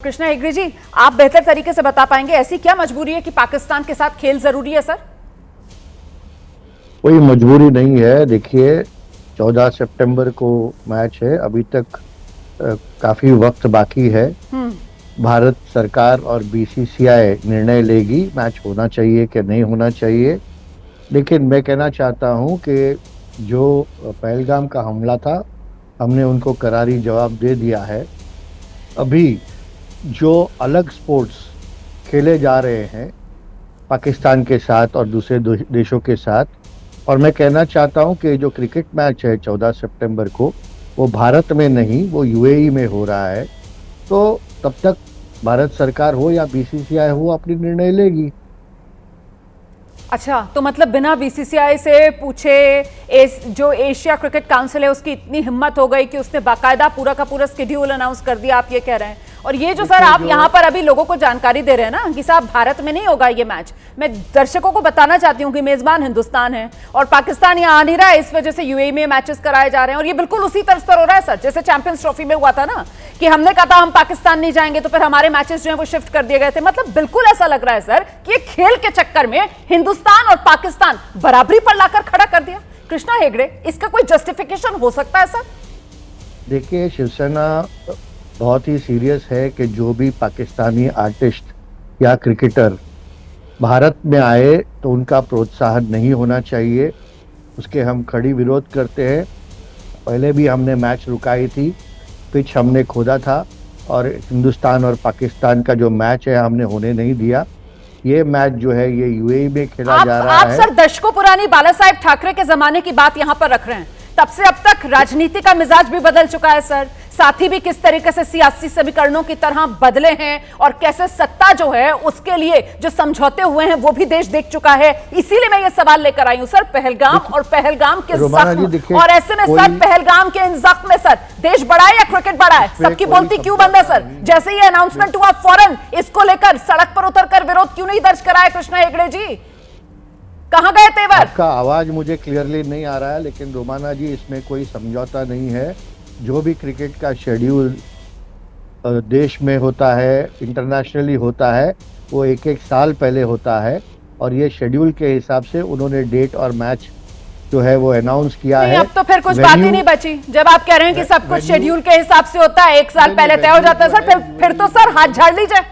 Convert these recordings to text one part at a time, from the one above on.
कृष्णा हेगड़े जी, आप बेहतर तरीके से बता पाएंगे ऐसी क्या मजबूरी है कि पाकिस्तान के साथ खेल जरूरी है सर? कोई मजबूरी नहीं है। देखिए, 14 सितंबर को मैच है। अभी तक काफी वक्त बाकी है। भारत सरकार और बीसीसीआई निर्णय लेगी मैच होना चाहिए कि नहीं होना चाहिए। लेकिन मैं कहना चाहता हूं कि जो पहलगाम का हमला था, हमने उनको करारी जवाब दे दिया है। अभी जो अलग स्पोर्ट्स खेले जा रहे हैं पाकिस्तान के साथ और दूसरे देशों के साथ, और मैं कहना चाहता हूं कि जो क्रिकेट मैच है 14 सितंबर को, वो भारत में नहीं, वो यूएई में हो रहा है। तो तब तक भारत सरकार हो या बीसीसीआई हो अपनी निर्णय लेगी। अच्छा, तो मतलब बिना बीसीसीआई से पूछे जो एशिया क्रिकेट काउंसिल है उसकी इतनी हिम्मत हो गई कि उसने बाकायदा पूरा का पूरा स्केड्यूल अनाउंस कर दिया, आप ये कह रहे हैं? और ये जो सर आप यहाँ पर अभी लोगों को जानकारी दे रहे हैं ना कि साहब भारत में नहीं होगा ये मैच, मैं दर्शकों को बताना चाहती हूँ कि मेजबान हिंदुस्तान है और पाकिस्तान यहाँ आ नहीं रहा है, इस वजह से यूएई में मैचेस कराए जा रहे हैं। और ये बिल्कुल उसी तर्ज पर हो रहा है सर जैसे चैंपियंस ट्रॉफी में हुआ था ना कि हमने कहा था हम पाकिस्तान नहीं जाएंगे, तो फिर हमारे मैचेस जो है वो शिफ्ट कर दिए गए थे। मतलब बिल्कुल ऐसा लग रहा है सर कि ये खेल के चक्कर में हिंदुस्तान और पाकिस्तान बराबरी पर लाकर खड़ा कर दिया। कृष्णा हेगड़े, इसका कोई जस्टिफिकेशन हो सकता है सर? देखिए, शिवसेना बहुत ही सीरियस है कि जो भी पाकिस्तानी आर्टिस्ट या क्रिकेटर भारत में आए तो उनका प्रोत्साहन नहीं होना चाहिए। उसके हम खड़ी विरोध करते हैं। पहले भी हमने मैच रुकाई थी, पिच हमने खोदा था, और हिंदुस्तान और पाकिस्तान का जो मैच है हमने होने नहीं दिया। ये मैच जो है ये यूएई में खेला जा रहा है। आप सर दशकों पुरानी बाला साहेब ठाकरे के जमाने की बात यहां पर रख रहे हैं। तब से अब तक राजनीति का मिजाज भी बदल चुका है सर, साथी भी किस तरीके से सियासी समीकरणों की तरह बदले हैं और कैसे सत्ता जो है उसके लिए जो समझौते हुए हैं वो भी देश देख चुका है। इसीलिए मैं ये सवाल लेकर आई हूं सर, पहलगाम और पहलगाम के जख्म, और ऐसे में सर पहलगाम के इन जख्म में सर देश बड़ा है या क्रिकेट बड़ा है? सबकी बोलती क्यों बंद है सर? जैसे ये अनाउंसमेंट हुआ फौरन इसको लेकर सड़क पर उतरकर विरोध क्यों नहीं दर्ज कराया? कृष्णा हेगड़े जी, कहां गए तेवर? आपका आवाज मुझे क्लियरली नहीं आ रहा है, लेकिन रोमाना जी, इसमें कोई समझौता नहीं है। जो भी क्रिकेट का शेड्यूल देश में होता है, इंटरनेशनली होता है, वो एक एक साल पहले होता है, और ये शेड्यूल के हिसाब से उन्होंने डेट और मैच जो है वो अनाउंस किया है। अब तो फिर कुछ बात ही नहीं बची जब आप कह रहे हैं कि सब कुछ शेड्यूल के हिसाब से होता है, एक साल पहले तय हो जाता है सर। फिर तो सर हाथ झाड़ लीजिए,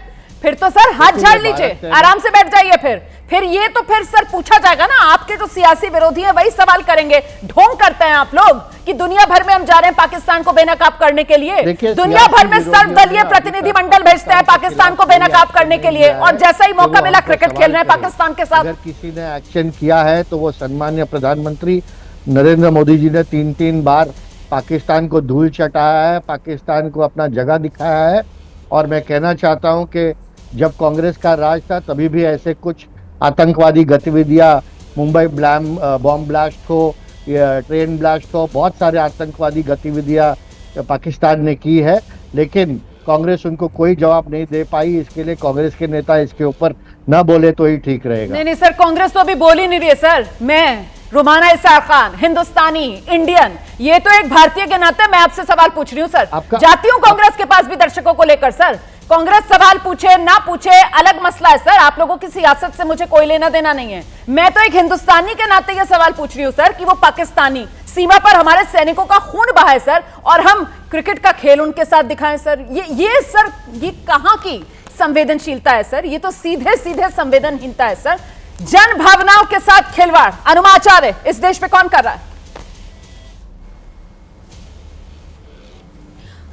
फिर तो सर हाथ झाड़ लीजिए, आराम से बैठ जाइए। फिर ये तो फिर सर पूछा जाएगा ना, आपके जो सियासी विरोधी हैं वही सवाल करेंगे। ढोंग करते हैं आप लोग कि दुनिया भर में हम जा रहे हैं पाकिस्तान को बेनकाब करने के लिए, दुनिया भर में सर्वदलीय प्रतिनिधि मंडल भेजते हैं पाकिस्तान को बेनकाब करने के लिए, और जैसा ही मौका मिला क्रिकेट खेल रहे हैं पाकिस्तान के साथ। अगर किसी ने एक्शन किया है तो वो सम्मान्य प्रधानमंत्री नरेंद्र मोदी जी ने 3-3 बार पाकिस्तान को धूल चटाया है, पाकिस्तान को अपना जगह दिखाया है। और मैं कहना चाहता हूं कि जब कांग्रेस का राज था तभी भी ऐसे कुछ आतंकवादी गतिविधियां, मुंबई बॉम्ब ब्लास्ट हो या ट्रेन ब्लास्ट हो, बहुत सारे आतंकवादी गतिविधियां पाकिस्तान ने की है, लेकिन कांग्रेस उनको कोई जवाब नहीं दे पाई। इसके लिए कांग्रेस के नेता इसके ऊपर न बोले तो ही ठीक रहेगा। नहीं सर, कांग्रेस तो अभी बोल ही नहीं रही है सर। मैं रुमाना इसार खान, हिंदुस्तानी, इंडियन, ये तो एक भारतीय के नाते मैं आपसे सवाल पूछ रही हूँ सर। जाती हूँ कांग्रेस के पास भी दर्शकों को लेकर सर। कांग्रेस सवाल पूछे ना पूछे अलग मसला है सर, आप लोगों की सियासत से मुझे कोई लेना देना नहीं है। मैं तो एक हिंदुस्तानी के नाते ये सवाल पूछ रही हूँ सर कि वो पाकिस्तानी सीमा पर हमारे सैनिकों का खून बहा है सर, और हम क्रिकेट का खेल उनके साथ दिखाएं सर। ये सर ये कहां की संवेदनशीलता है सर? ये तो सीधे सीधे संवेदनहीनता है सर। जन भावनाओं के साथ खिलवाड़ अनुमाचार्य इस देश पे कौन कर रहा है?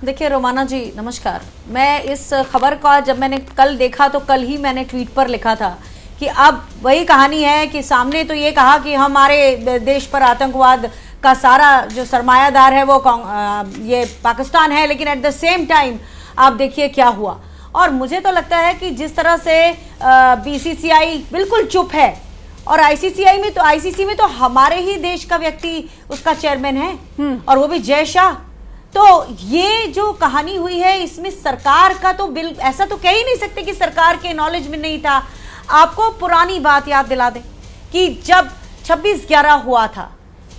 देखिए रोमाना जी नमस्कार। मैं इस खबर का जब मैंने कल देखा तो कल ही मैंने ट्वीट पर लिखा था कि अब वही कहानी है कि सामने तो ये कहा कि हमारे देश पर आतंकवाद का सारा जो सरमायादार है वो ये पाकिस्तान है, लेकिन एट द सेम टाइम आप देखिए क्या हुआ। और मुझे तो लगता है कि जिस तरह से बीसीसीआई बिल्कुल चुप है, और आईसीसी में तो हमारे ही देश का व्यक्ति उसका चेयरमैन है, और वो भी जय शाह। तो ये जो कहानी हुई है इसमें सरकार का तो बिल ऐसा तो कह ही नहीं सकते कि सरकार के नॉलेज में नहीं था। आपको पुरानी बात याद दिला दें कि जब 26/11 हुआ था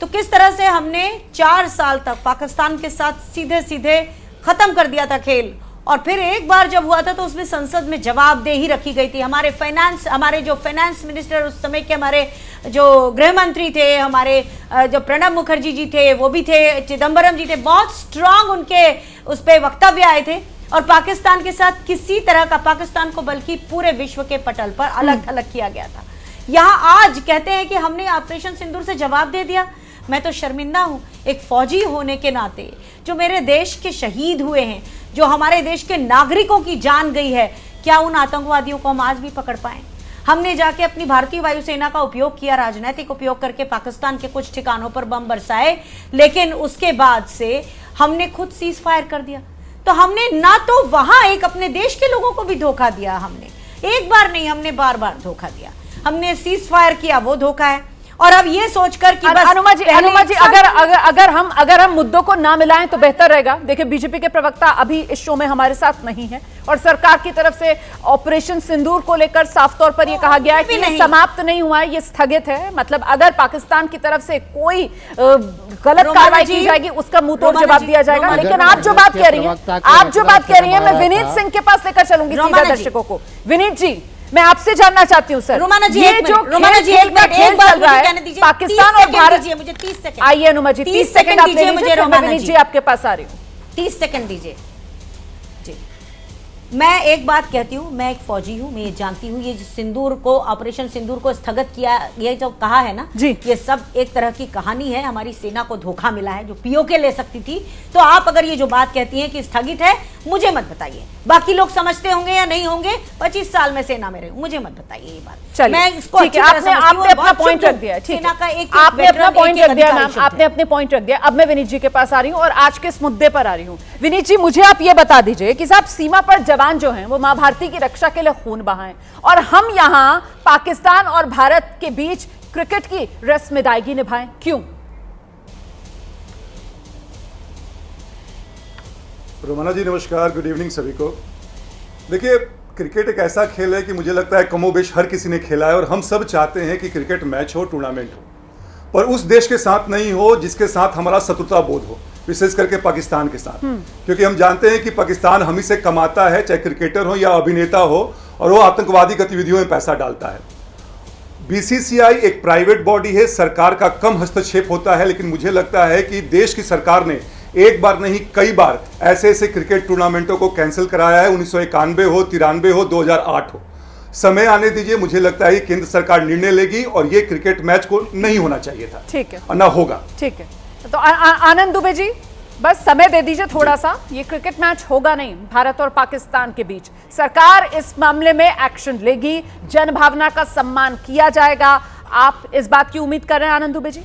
तो किस तरह से हमने 4 साल तक पाकिस्तान के साथ सीधे सीधे खत्म कर दिया था खेल, और फिर एक बार जब हुआ था तो उसमें संसद में जवाबदेही रखी गई थी। हमारे जो फाइनेंस मिनिस्टर उस समय के, हमारे जो गृह मंत्री थे, हमारे जो प्रणब मुखर्जी जी थे वो भी थे, चिदम्बरम जी थे, बहुत स्ट्रांग उनके उस पर वक्तव्य आए थे और पाकिस्तान के साथ किसी तरह का, पाकिस्तान को बल्कि पूरे विश्व के पटल पर अलग थलग किया गया था। यहाँ आज कहते हैं कि हमने ऑपरेशन सिंदूर से जवाब दे दिया। मैं तो शर्मिंदा हूँ एक फौजी होने के नाते, जो मेरे देश के शहीद हुए हैं, जो हमारे देश के नागरिकों की जान गई है, क्या उन आतंकवादियों को हम आज भी पकड़ पाए? हमने जाके अपनी भारतीय वायुसेना का उपयोग किया, राजनीतिक उपयोग करके पाकिस्तान के कुछ ठिकानों पर बम बरसाए, लेकिन उसके बाद से हमने खुद सीज फायर कर दिया। तो हमने ना तो वहां एक अपने देश के लोगों को भी धोखा दिया, हमने एक बार नहीं, हमने बार बार धोखा दिया। हमने सीज फायर किया, वो धोखा है। और अब ये सोचकर कि बस अनुमा जी अगर हम मुद्दों को ना मिलाएं तो बेहतर रहेगा। देखिए, बीजेपी के प्रवक्ता अभी इस शो में हमारे साथ नहीं है और सरकार की तरफ से ऑपरेशन सिंदूर को लेकर साफ तौर पर यह कहा गया है कि ये समाप्त नहीं हुआ है, ये स्थगित है। मतलब अगर पाकिस्तान की तरफ से कोई गलत कार्रवाई की जाएगी उसका मुंह तोड़ जवाब दिया जाएगा। लेकिन आप जो बात कह रही हैं, मैं विनीत सिंह के पास लेकर चलूंगी सीधा दर्शकों को। विनीत जी, मैं आपसे जानना चाहती हूँ सर, ये जो खेल चल रहा है पाकिस्तान और भारत, मुझे 30 सेकंड आइए अनुमा जी 30 सेकंड आप ले लीजिए, मैं विनीत जी आपके पास आ रही हूँ। 30 सेकंड दीजिए जी। मैं एक बात कहती हूँ, मैं एक फौजी हूँ, मैं ये जानती हूँ, ये जो सिंदूर को, ऑपरेशन सिंदूर को स्थगित किया, ये जो कहा है ना जी, ये सब एक तरह की कहानी है। हमारी सेना को धोखा मिला है जो पीओके ले सकती थी। तो आप अगर ये जो बात कहती हैं कि स्थगित है, मुझे मत बताइए। बाकी लोग समझते होंगे या नहीं होंगे, 25 साल में सेना में रही हूँ, मुझे मत बताइए ये बात। मैं इसको आपने अपना पॉइंट रख दिया, ठीक है, आपने अपना पॉइंट रख दिया मैम, आपने अपने पॉइंट रख दिया। अब मैं विनीत जी के पास आ रही हूँ और आज के इस मुद्दे पर आ रही हूँ। विनीत जी, मुझे आप ये बता दीजिए कि साहब सीमा पर जवान जो हैं वो मां भारती की रक्षा के लिए खून बहाएं और हम यहाँ पाकिस्तान और भारत के बीच क्रिकेट की रस्म अदायगी निभाएं, क्यों? रोमाना जी नमस्कार, गुड इवनिंग सभी को। देखिए, क्रिकेट एक ऐसा खेल है कि मुझे लगता है कमोबेश हर किसी ने खेला है और हम सब चाहते हैं कि क्रिकेट मैच हो, टूर्नामेंट हो, पर उस देश के साथ नहीं हो जिसके साथ हमारा शत्रुता बोध हो, विशेष करके पाकिस्तान के साथ। क्योंकि हम जानते हैं कि पाकिस्तान हम ही से कमाता है, चाहे क्रिकेटर हो या अभिनेता हो, और वो आतंकवादी गतिविधियों में पैसा डालता है। बीसीसीआई एक प्राइवेट बॉडी है, सरकार का कम हस्तक्षेप होता है, लेकिन मुझे लगता है कि देश की सरकार ने एक बार नहीं कई बार ऐसे ऐसे क्रिकेट टूर्नामेंटों को कैंसिल कराया है, 1991 हो, 93 हो, 2008 हो। समय आने दीजिए, मुझे लगता है केंद्र सरकार निर्णय लेगी और ये क्रिकेट मैच को नहीं होना चाहिए था, ठीक है, और ना होगा। ठीक है, तो आनंद दुबे जी बस समय दे दीजिए थोड़ा सा। ये क्रिकेट मैच होगा नहीं भारत और पाकिस्तान के बीच, सरकार इस मामले में एक्शन लेगी, जन भावना का सम्मान किया जाएगा। आप इस बात की उम्मीद कर रहे हैं आनंद दुबे जी?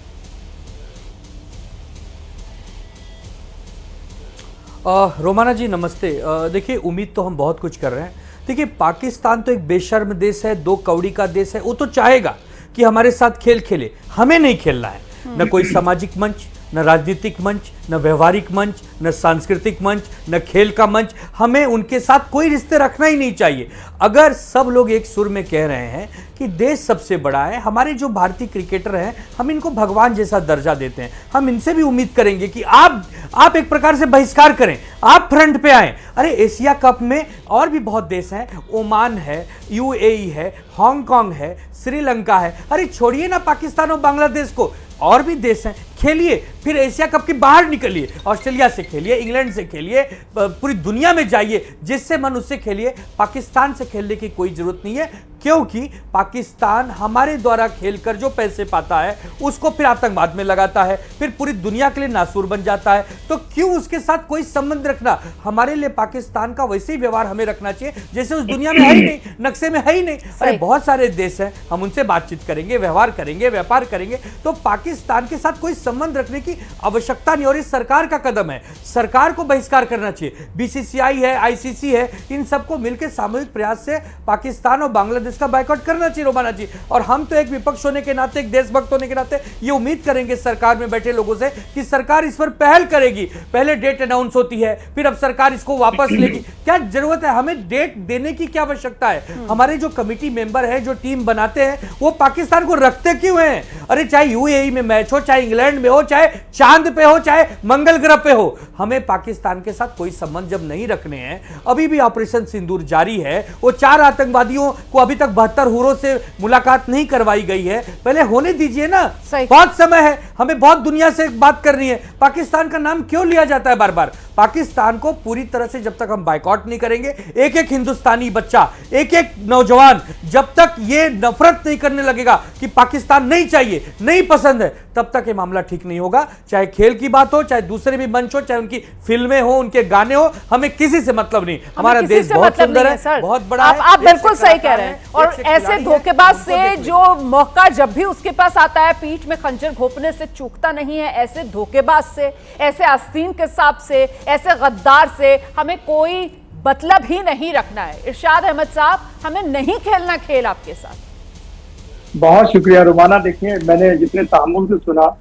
रोमाना जी नमस्ते। देखिए, उम्मीद तो हम बहुत कुछ कर रहे हैं। देखिए, पाकिस्तान तो एक बेशर्म देश है, दो कौड़ी का देश है। वो तो चाहेगा कि हमारे साथ खेल खेले, हमें नहीं खेलना है। न कोई सामाजिक मंच, न राजनीतिक मंच, न व्यवहारिक मंच, न सांस्कृतिक मंच, न खेल का मंच, हमें उनके साथ कोई रिश्ते रखना ही नहीं चाहिए। अगर सब लोग एक सुर में कह रहे हैं कि देश सबसे बड़ा है, हमारे जो भारतीय क्रिकेटर हैं हम इनको भगवान जैसा दर्जा देते हैं, हम इनसे भी उम्मीद करेंगे कि आप एक प्रकार से बहिष्कार करें, आप फ्रंट पे आएं। अरे एशिया कप में और भी बहुत देश हैं, ओमान है, यूएई है, हांगकांग है, श्रीलंका है। अरे छोड़िए ना पाकिस्तान और बांग्लादेश को, और भी देश हैं, खेलिए, फिर एशिया कप के बाहर निकलिए, ऑस्ट्रेलिया से खेलिए, इंग्लैंड से खेलिए, पूरी दुनिया में जाइए, जिससे मन उससे खेलिए। पाकिस्तान से खेलने की कोई जरूरत नहीं है, क्योंकि पाकिस्तान हमारे द्वारा खेलकर जो पैसे पाता है उसको फिर आतंकवाद में लगाता है, फिर पूरी दुनिया के लिए नासूर बन जाता है। तो क्यों उसके साथ कोई संबंध रखना? हमारे लिए पाकिस्तान का वैसे ही व्यवहार हमें रखना चाहिए जैसे उस दुनिया में है ही नहीं, नक्शे में है ही नहीं। अरे बहुत सारे देश हैं, हम उनसे बातचीत करेंगे, व्यवहार करेंगे, व्यापार करेंगे, तो पाकिस्तान के साथ कोई संबंध रखने की आवश्यकता नहीं। और इस सरकार का कदम है, सरकार को बहिष्कार करना चाहिए। बीसीसीआई है, आईसीसी है, इन सबको मिलकर सामूहिक प्रयास से पाकिस्तान और बांग्लादेश का बायकॉट करना चाहिए रोमाना जी। और हम तो एक विपक्ष होने के नाते, एक देशभक्त होने के नाते ये उम्मीद करेंगे सरकार में बैठे लोगों से कि सरकार इस पर पहल करेगी। पहले डेट अनाउंस होती है, फिर अब सरकार इसको वापस लेगी। क्या जरूरत है? हमें डेट देने की क्या आवश्यकता है? हमारे जो कमिटी मेंबर है, जो टीम बनाते हैं, वो पाकिस्तान को रखते क्यों हैं? अरे चाहे यूएई में मैच हो, चाहे इंग्लैंड में हो, चाहे चांद पे हो चाहे मंगल ग्रह पे हो, हमें पाकिस्तान के साथ कोई संबंध जब नहीं रखने हैं, अभी भी ऑपरेशन सिंदूर जारी है, वो 4 आतंकवादियों को अभी तक 72 हुरों से मुलाकात नहीं करवाई गई है, पहले होने दीजिए ना, बहुत समय है, हमें बहुत दुनिया से बात करनी है। पाकिस्तान का नाम क्यों लिया जाता है बार बार? पाकिस्तान को पूरी तरह से जब तक हम बायकॉट नहीं करेंगे, एक एक हिंदुस्तानी बच्चा, एक एक नौजवान जब तक ये नफरत नहीं करने लगेगा कि पाकिस्तान नहीं चाहिए, नहीं पसंद है, तब तक ये मामला ठीक नहीं होगा। चाहे खेल की बात हो, चाहे दूसरे भी मंच हो, चाहे उनकी फिल्में हो, उनके गाने हो, हमें किसी से मतलब नहीं। हमारा देश बहुत सुंदर है, बहुत बड़ा है। आप बिल्कुल सही कह रहे हैं। और ऐसे धोखेबाज से जो मौका जब भी उसके पास आता है, पीठ में खंजर घोंपने से चूकता नहीं है। ऐसे धोखेबाज से, ऐसे आस्तीन के सांप से, ऐसे गद्दार से हमें कोई मतलब ही नहीं रखना है। इरशाद अहमद साहब, हमें नहीं खेलना खेल आपके साथ। बहुत शुक्रिया रुमाना। देखिए, मैंने जितने तहम्मुल से सुना,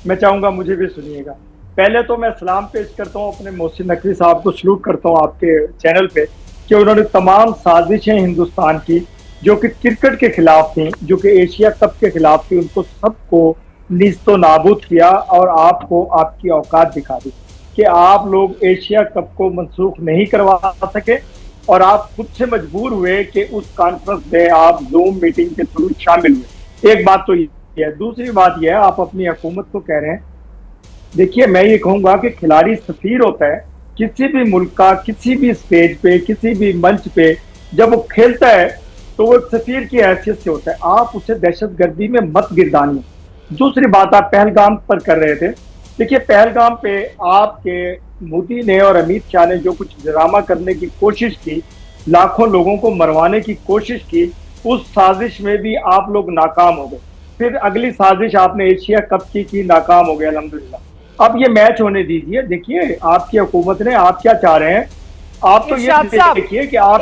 मैं चाहूंगा मुझे भी सुनिएगा। पहले तो मैं सलाम पेश करता हूँ अपने मोहसिन नकवी साहब को, सलूट करता हूँ आपके चैनल पे कि उन्होंने तमाम साजिशें हिंदुस्तान की जो कि क्रिकेट के खिलाफ थी, जो कि एशिया कप के खिलाफ थी, उनको सबको नीस्तो नाबूद किया और आपको आपकी औकात दिखा दी कि आप लोग एशिया कप को मनसूख नहीं करवा सके और आप खुद से मजबूर हुए कि उस कॉन्फ्रेंस में आप जूम मीटिंग के थ्रू शामिल हुए। एक बात तो ये है। दूसरी बात यह है, आप अपनी हुकूमत को कह रहे हैं, देखिए मैं ये कहूंगा कि खिलाड़ी सफीर होता है किसी भी मुल्क का, किसी भी स्टेज पे, किसी भी मंच पे जब वो खेलता है तो वो सफीर की हैसियत से होता है। आप उसे दहशतगर्दी में मत गिरदानिए। दूसरी बात आप पहलगाम पर कर रहे थे। देखिए, पहलगाम पे आपके मोदी ने और अमित शाह ने जो कुछ ड्रामा करने की कोशिश की, लाखों लोगों को मरवाने की कोशिश की, उस साजिश में भी आप लोग नाकाम हो गए। फिर अगली साजिश आपने एशिया कप की नाकाम हो गया अल्हम्दुलिल्लाह। अब ये मैच होने दीजिए। देखिए, आपकी हुकूमत ने, आप क्या चाह रहे हैं, आप तो ये देखिए कि आप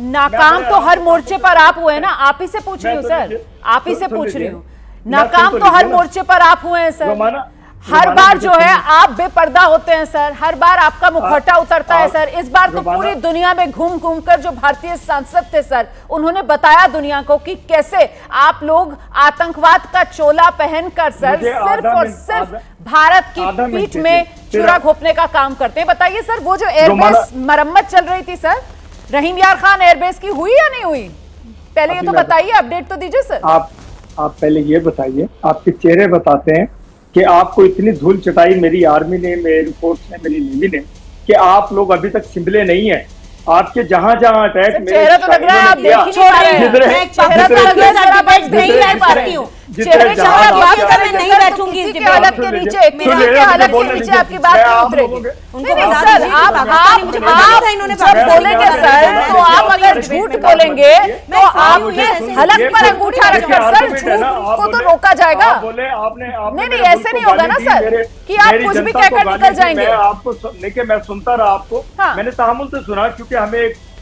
नाकाम तो हर मोर्चे पर आप हुए ना, आप ही से पूछ रही हूँ सर, आप ही से पूछ रही हूँ। नाकाम तो हर मोर्चे पर आप हुए हैं सर। हर बार जो है आप बेपर्दा होते हैं सर, हर बार आपका मुखौटा उतरता है सर। इस बार तो पूरी दुनिया में घूम घूम कर जो भारतीय सांसद थे सर, उन्होंने बताया दुनिया को कि कैसे आप लोग आतंकवाद का चोला पहनकर सर सिर्फ और सिर्फ भारत की पीठ में चूरा घोंपने का काम करते हैं। बताइए सर, वो जो एयरबेस मरम्मत चल रही थी सर, रहीम यार खान एयरबेस की हुई या नहीं हुई? पहले ये तो बताइए, अपडेट तो दीजिए सर। आप पहले ये बताइए, आपके चेहरे बताते हैं कि आपको इतनी धूल चटाई मेरी आर्मी ने, मेरी एयरफोर्स ने, मेरी नेवी ने, कि आप लोग अभी तक सिंबले नहीं है। आपके जहां जहां अटैक, चेहरा तो लग रहा है आप देख ही नहीं पा रहे हैं। चेहरा तो लग रहा है सर, आप देख ही नहीं पा रही हूँ। चेहरे से आप बात करें, नहीं बैठूंगी किसी के हालत के नीचे, किसी के हालत के नीचे आपकी बात नहीं उतरेगी। नहीं सर, आप जब बोलेंगे सर, तो आप अगर झूठ बोलेंगे तो आपके हलक पर अंगूठा रखकर सर झूठ को तो रोका जाएगा। नहीं, ऐसे नहीं होगा ना सर कि आप कुछ भी कहकर निकल जाएंगे। आपको देखिए, मैं सुनता रहा आपको, मैंने तहम्मुल से सुना, क्योंकि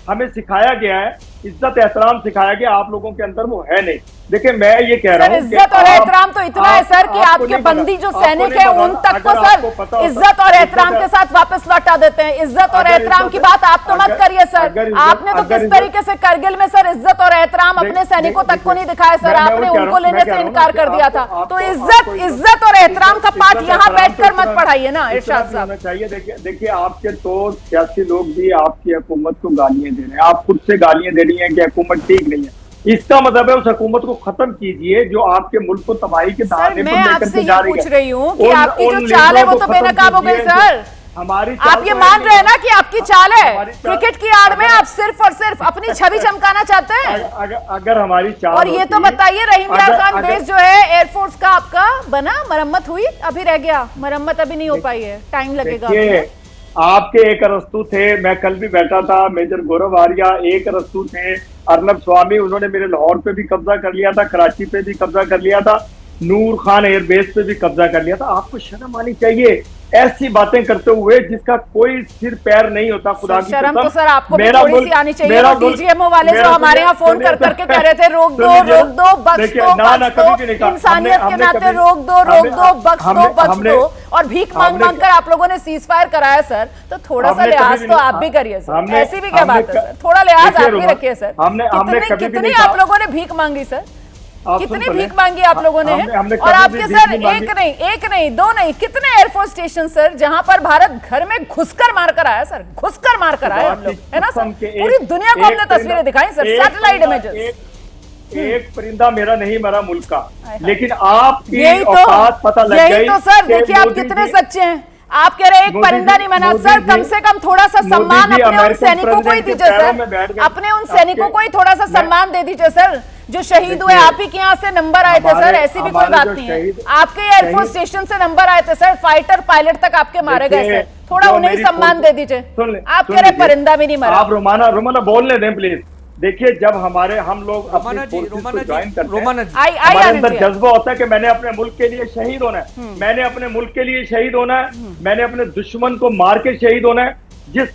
हमें सिखाया गया है, इज्जत एहतराम सिखाया गया, आप लोगों के अंदर वो है नहीं। देखिए, मैं ये कह रहा हूँ, इज्जत और एहतराम तो इतना है सर कि आपके बंदी जो सैनिक है उन तक को सर इज्जत और एहतराम के साथ वापस लौटा देते हैं। इज्जत और एहतराम की बात आप तो मत करिए सर। आपने तो किस तरीके से करगिल में सर इज्जत और एहतराम अपने सैनिकों तक को नहीं दिखाया सर, आपने उनको लेने से इनकार कर दिया था। तो इज्जत और एहतराम का पाठ यहाँ बैठकर मत पढ़ाइए ना इरशाद साहब। चाहिए देखिए, आपके तो सियासी लोग भी आपकी हुकूमत को गालियां दे रहे हैं, आप खुद से गालियां दे रही हैं कि हुकूमत ठीक नहीं है। इसका मतलब है उस हुकूमत को खत्म कीजिए जो आपके मुल्क को तबाही के दाने पर लेकर के जा रही है। पूछ रही हूँ कि आपकी जो चाल है वो तो बेनकाब हो गई सर। हमारी आप ये मान रहे हैं ना कि आपकी चाल है, क्रिकेट की आड़ में आप सिर्फ और सिर्फ अपनी छवि चमकाना चाहते हैं। अगर हमारी चाल, और ये तो बताइए, रहीम यार खान बेस जो है एयरफोर्स का आपका बना, मरम्मत हुई? अभी रह गया, मरम्मत अभी नहीं हो पाई है, टाइम लगेगा। आपके एक अरस्तु थे, मैं कल भी बैठा था, मेजर गौरव आर्या एक अरस्तु थे, अर्नब स्वामी, उन्होंने मेरे लाहौर पे भी कब्जा कर लिया था, कराची पे भी कब्जा कर लिया था, नूर खान एयरबेस पे भी कब्जा कर लिया था। आपको शर्म आनी चाहिए ऐसी बातें करते हुए जिसका कोई सिर पैर नहीं होता। खुदा की शर्म तो सर आपको भी थोड़ी सी आनी चाहिए। वो डीजीएमओ वाले जो हमारे यहाँ फोन कर करके कह रहे थे रोक दो, बख्श दो, इंसानियत के नाते रोक दो, बख्श दो, और भीख मांग मांग कर आप लोगों ने सीज फायर कराया सर। तो थोड़ा सा लिहाज तो आप भी करिए सर, ऐसी भी क्या बात है सर, थोड़ा लिहाज आप भी रखिए सर। कितनी आप लोगों ने भीख मांगी सर? कितनी भीख मांगी आप लोगों ने? हमने और कभी आपके भी सर भीख नहीं मांगी। एक नहीं दो नहीं, कितने एयरफोर्स स्टेशन सर जहां पर भारत घर में घुसकर मारकर आया सर, घुसकर मारकर आए हम लोग, है ना सर? पूरी दुनिया को हमने तस्वीरें दिखाई सर, सैटेलाइट इमेजेस। एक परिंदा मेरा नहीं मरा मुल्क का, लेकिन आपकी यही औकात पता लग गई। यही तो सर, कि देखिए आप मोदी कितने जी- सच्चे हैं। आप कह रहे हैं एक मोदी परिंदा जी- नहीं मना मोदी सर, जी- कम से कम थोड़ा सा मोदी सम्मान जी अपने उन अमेरिकन सैनिकों को ही प्रेसिडेंट के दीजिए पैरों में बैठ सर, गए। अपने उन आपके- सैनिकों को ही थोड़ा सा मैं- सम्मान दे दीजिए सर, जो शहीद हुए। देखिए, आप ही के यहाँ से नंबर आए थे सर, हमारे- ऐसी भी कोई हमारे बात जो नहीं है। शहीद- आपके एयरफोर्स शहीद- स्टेशन से नंबर आए थे सर, फाइटर पायलट तक आपके मारे गए देखिए, सर, थोड़ा जो उन्हें मेरी सम्मान फोटो- दे दीजिए। सुन आप सुन कह रहे लीजिए। परिंदा भी नहीं मरा। आप रोमाना बोलने दें प्लीज। देखिए, जब हम लोग रोमाना अपनी जी, फोर्सेस रोमाना को ज्वाइन जी, करते हैं, रोमाना जी। आई हमारे आनंद अंदर जी। जज्बा होता है कि मैंने अपने मुल्क के लिए शहीद होना है, मैंने अपने मुल्क के लिए शहीद होना है, मैंने अपने दुश्मन को मार के शहीद होना है। जिस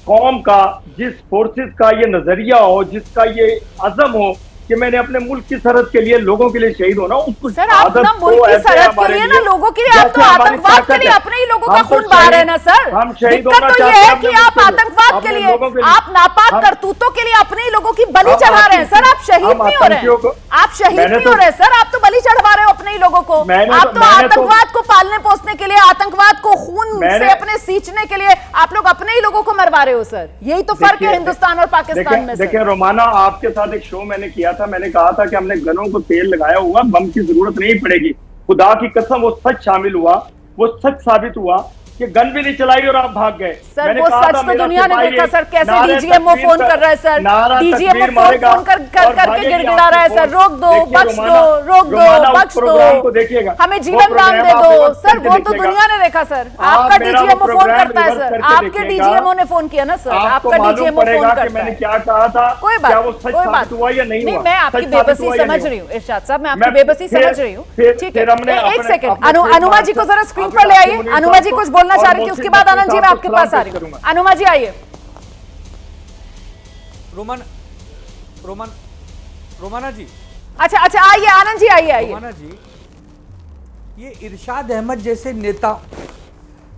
कौम का, जिस फोर्सेस का ये नजरिया हो, जिसका ये अज़म हो कि मैंने अपने मुल्क की सरहद के लिए, लोगों के लिए शहीद होना, उसको सर आप आदत ना तो मुल्क की ऐसे सरहद के हमारे लिए ना, लोगों के लिए आप तो जैसे हमारी आतंकवाद के ताकत लिए है। अपने ही लोगों का हम तो खून बहा रहे हैं ना शहीद- सर। हम शहीद दिक्कत होना तो ये चाहते है हैं कि अपने आप मुल्क के लिए, आतंकवाद के अपने लिए, लोगों के लिए। आप नापाक हम- करतूतों के लिए अपने ही लोगों की बलि हम चढ़ा रहे हैं सर। आप शहीद हम नहीं हो रहे आतंकियों हैं, को- आप शहीद मैंने नहीं तो- हो रहे सर, आप तो बलि चढ़वा रहे हो अपने ही लोगों को। मैंने आप तो- तो मैंने तो- आतंकवाद को पालने पोसने के लिए, आतंकवाद को खून मैंने- से अपने सींचने के लिए आप लोग अपने ही लोगों को मरवा रहे हो सर। यही तो फर्क है देखिए- हिंदुस्तान और पाकिस्तान में देखिए सर। रोमाना, आपके साथ एक शो मैंने किया था, मैंने कहा था कि हमने गनों को तेल लगाया हुआ, बम की जरूरत नहीं पड़ेगी। खुदा की कसम वो सच शामिल हुआ, वो सच साबित हुआ कि गन भी नहीं चलाई और आप भाग गए। सर मैंने वो कहा सच था, तो मेरा दुनिया ने सिपाही देखा सर, कैसे नारे डीजीएमओ तकबीर फोन का- कर रहा है सर, नारा डीजीएमओ तकबीर मारेगा फोन कर और करके भागेगी गिड़गिड़ा रहा है आपकी सर, रोक दो, देखिए बख्श रोमाना- दो, रोक दो, रोमाना उस बख्श प्रोग्राम को दो, देखिएगा। हमें वो जीवन दान प्रोग्राम दे आप दो रिवर्स सर। करके वो तो देखिएगा। दुनिया ने देखा सर, आप आपका मेरा वो डीजीएमओ फोन प्रोग्राम करता है रिवर्स सर, करके आपके देखिएगा। डीजीएमओ ने फोन किया ना सर, आपको आपका मालूम डीजीएमओ पड़ेगा फोन कि करता मैंने है। क्या कहा था, कोई क्या बात वो सच कोई बात साबित हुआ या नहीं हुआ? मैं आपकी सच साबित बेबसी हुआ या समझ नहीं रही हुआ? हूँ इरशाद साहब, मैं आपकी मैं बेबसी फिर- समझ रही हूँ। फिर- ठीक फिर है, हमने एक अपने- सेकंड, अपने अनुमा जी को जरा स्क्रीन पर ले आइए। अपने अनुमा जी कुछ बोलना और चाह रही थी, उसके मोहसिन बाद नकवी आनंद जी साहब मैं को आपके सलाम पास आ पेश रही हूँ। करूंगा। अनुमा जी आइए। रोमाना जी, अच्छा अच्छा आइए आनंद जी, आइए आइए। रोमाना जी, ये इरशाद अहमद जैसे नेता,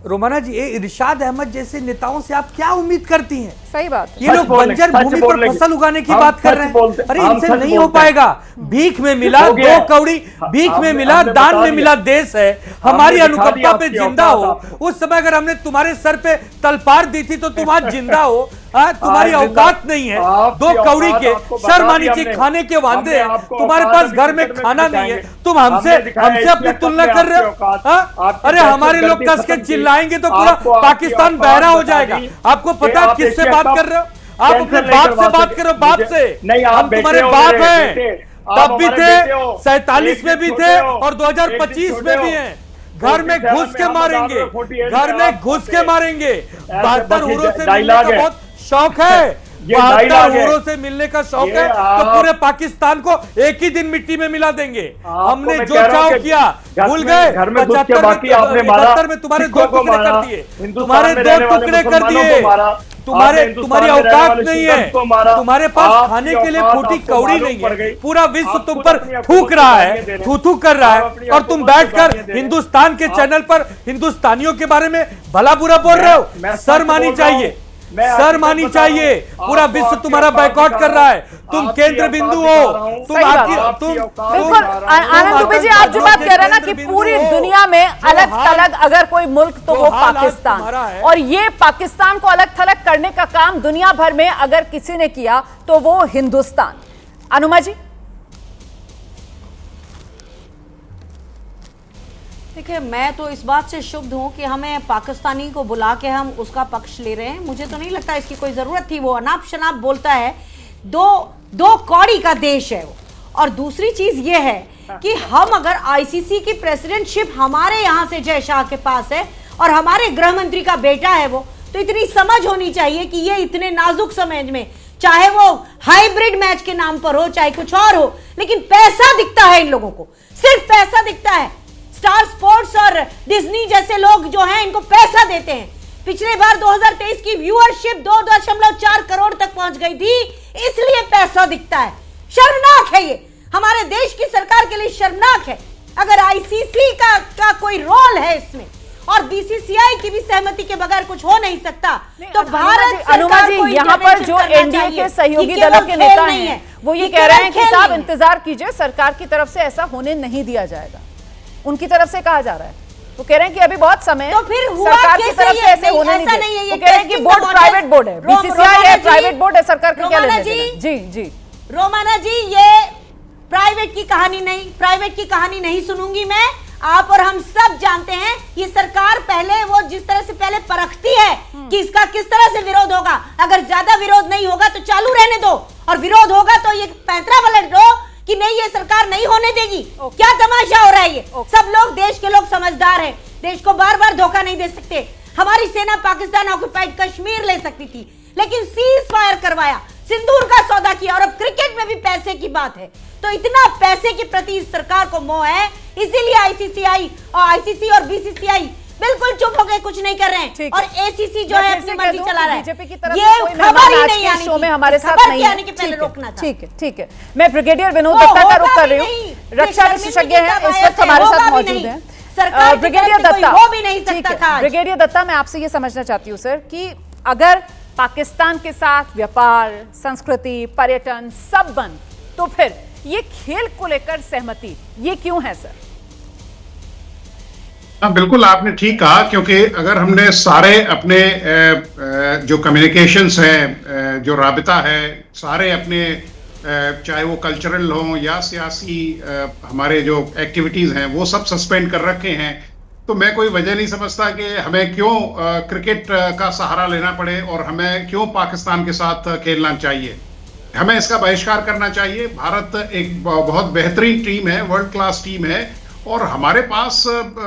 रोमाना जी, ये इरशाद अहमद जैसे नेताओं से आप क्या उम्मीद करती हैं? सही बात है। ये लोग बंजर भूमि पर फसल उगाने की बात कर रहे हैं। अरे इनसे नहीं हो पाएगा। भीख में मिला हो गया। 2 कौड़ी, भीख में मिला, हमने दान बता में दिया। मिला देश है। हमारी हमने दिखा दिया अनुकंपा पे आपकी जिंदा औकात हो। आपको। उस समय अगर हमने तुम्हारे सर पे तलपार दी थी तो तुम आज जिंदा हो। तुम्हारी आज जिंदा- औकात नहीं है आपकी 2 कौड़ी औकात के, आपको बता शर्म आनी दी चाहिए, हमने। खाने के वादे हैं। हमने आपको तुम्हारे औकात पास घर अभी में तक खाना नहीं है, दिखाएंगे। तुम हमसे हमने दिखाया हमसे अपनी एशिया कप तुलना में कर रहे हो। आपकी औकात, हाँ? आपकी अरे हमारे लोग दहशतगर्दी कस के खत्म की। चिल्लाएंगे तो पूरा आपको आपकी पाकिस्तान औकात बहरा हो बता जाएगा। दी आपको कि पता है आप किससे एशिया बात कप कर रहे हो? आप अपने कैंसिल नहीं बाप से करवा बात सकते। करो, बाप मुझे- से। नहीं, आप हम तुम्हारे बेटे हो बाप मेरे, हैं। बेटे। आप तब भी हमारे थे, बेटे हो। 47 में एक भी दिन थे छोटे हो, और एक 2025 दिन में छोटे भी हो। हैं। घर में 47 घुस के हम मारेंगे, 48 घर में घुस के मारेंगे। 72 बाकी हुरों से मिलने डायलॉग का है। बहुत शौक है। ये 72 डायलॉग है। हुरों से मिलने का शौक ये है तो आप- पूरे पाकिस्तान को एक ही दिन मिट्टी में मिला देंगे। आपको हमने मैं जो कह रहा हूं चाव कि किया घर भूल में- गए। घर में घुस के 75 बाकी आपने मारा, 71 में तुम्हारे 2 सिखों को टुकड़े मारा, कर दिए, हिंदुस्तान तुम्हारे में 2 रहने वाले टुकड़े कर मुसलमानों दिए। को मारा, तुम्हारे आपने हिंदुस्तान तुम्हारी में रहने औकात वाले नहीं स्टूडेंट्स को मारा। है। तुम्हारे पास आपकी खाने के लिए औकात फूटी आपको कौड़ी मालूम नहीं पड़ है। गई। पूरा विश्व आप तुम खुद पर अपनी थूक हुकूमत रहा को है, गालियां दे रहे हैं। थू कर रहा आप है अपनी और तुम हुकूमत को बैठकर गालियां दे रहे हैं। हिंदुस्तान के चैनल पर हिंदुस्तानियों के बारे में भला बुरा बोल रहे हो। मैं सर सच मानी बोल रहा हूं। चाहिए, मैं सर आपको मानी बता रहा हूं। चाहिए। पूरा आपको विश्व आपकी तुम्हारा औकात बाइकआउट दिखा कर रहा रहा हूं। है। तुम आपकी केंद्र औकात बिंदु दिखा हो। रहा हूं। तुम सही बात आखिर है। तुम बिल्कुल आनंद दुबे जी, आप जो बात कह रहे हैं ना कि पूरी दुनिया में अलग थलग अगर कोई मुल्क तो वो हाल आज पाकिस्तान, तुम्हारा है। और ये पाकिस्तान को अलग थलग करने का काम दुनिया भर में अगर किसी ने किया तो वो हिंदुस्तान। अनुमा जी, देखिए, मैं तो इस बात से शुभ हूं कि हमें पाकिस्तानी को बुला के हम उसका पक्ष ले रहे हैं। मुझे तो नहीं लगता इसकी कोई जरूरत थी। वो अनाप शनाप बोलता है। दो कौड़ी का देश है वो। और दूसरी चीज ये है कि हम अगर आईसीसी की प्रेसिडेंटशिप हमारे यहाँ से जय शाह के पास है और हमारे गृह मंत्री का बेटा है वो, तो इतनी समझ होनी चाहिए कि ये इतने नाजुक समय में, चाहे वो हाइब्रिड मैच के नाम पर हो चाहे कुछ और हो, लेकिन पैसा दिखता है इन लोगों को, सिर्फ पैसा दिखता है। स्टार स्पोर्ट्स और डिज्नी जैसे लोग जो हैं इनको पैसा देते हैं। पिछले बार 2023 की व्यूअरशिप 2.4 करोड़ तक पहुंच गई थी, इसलिए पैसा दिखता है। शर्मनाक है ये, हमारे देश की सरकार के लिए शर्मनाक है। अगर आईसीसी का कोई रोल है इसमें, और बीसीसीआई की भी सहमति के बगैर कुछ हो नहीं सकता। तो अनुमा जी यहाँ पर जो एनडीए के सहयोगी दलों के नेता हैं वो ये कह रहे हैं कि साहब इंतजार कीजिए, सरकार की तरफ से ऐसा होने नहीं दिया जाएगा। उनकी तरफ से कहा जा रहा है, वो कह रहे हैं कि अभी बहुत समय है, तो फिर हुआ सरकार की तरफ से ऐसे होने नहीं दिया। वो कह रहे हैं कि बोर्ड प्राइवेट बोर्ड है, बीसीसीआई है, प्राइवेट बोर्ड है, सरकार का क्या लेना देना। जी जी रोमाना जी, ये प्राइवेट की कहानी नहीं, प्राइवेट की कहानी नहीं सुनूंगी मैं। आप और हम सब जानते हैं ये सरकार पहले वो जिस तरह से पहले परखती है कि इसका किस तरह से विरोध होगा। अगर ज्यादा विरोध नहीं होगा तो चालू रहने दो, और विरोध होगा तो ये पैंतरा पलट दो कि नहीं ये सरकार नहीं होने देगी। क्या तमाशा हो रहा है ये? सब लोग, देश के लोग समझदार हैं, देश को बार बार धोखा नहीं दे सकते। हमारी सेना पाकिस्तान ऑक्युपाइड कश्मीर ले सकती थी, लेकिन सीज फायर करवाया, सिंदूर का सौदा किया, और अब क्रिकेट में भी पैसे की बात है। तो इतना पैसे के प्रति इस सरकार को मोह है, इसीलिए आईसीसी और बीसीसीआई बिल्कुल चुप हो गए, कुछ नहीं कर रहे हैं, और एसीसी जो है अपनी मर्जी चला रहा है। बीजेपी की तरफ ये से कोई खबर मेहमान ही आज नहीं के आनी शो थी, में हमारे साथ खबर नहीं के है। आने के पहले रोकना था। ठीक है, ठीक है। मैं ब्रिगेडियर विनोद वो दत्ता का होगा रुख कर भी रही हूँ, नहीं, रक्षा शर्मिंदगी विशेषज्ञ का हैं, इस बायस वक्त है, हमारे होगा साथ भी मौजूद नहीं। हैं। सरकार की ब्रिगेडियर तरफ से कोई दत्ता, हो भी नहीं सकता ठीक है, था आज। ब्रिगेडियर दत्ता, मैं आपसे ये समझना चाहती हूँ सर कि अगर पाकिस्तान के साथ व्यापार, संस्कृति, पर्यटन सब बंद, तो फिर ये खेल को लेकर सहमति ये क्यों है सर? हाँ, बिल्कुल आपने ठीक कहा, क्योंकि अगर हमने सारे अपने जो कम्युनिकेशंस हैं, जो राबिता है, सारे अपने चाहे वो कल्चरल हों या सियासी हमारे जो एक्टिविटीज़ हैं वो सब सस्पेंड कर रखे हैं, तो मैं कोई वजह नहीं समझता कि हमें क्यों क्रिकेट का सहारा लेना पड़े और हमें क्यों पाकिस्तान के साथ खेलना चाहिए। हमें इसका बहिष्कार करना चाहिए। भारत एक बहुत बेहतरीन टीम है, वर्ल्ड क्लास टीम है, और हमारे पास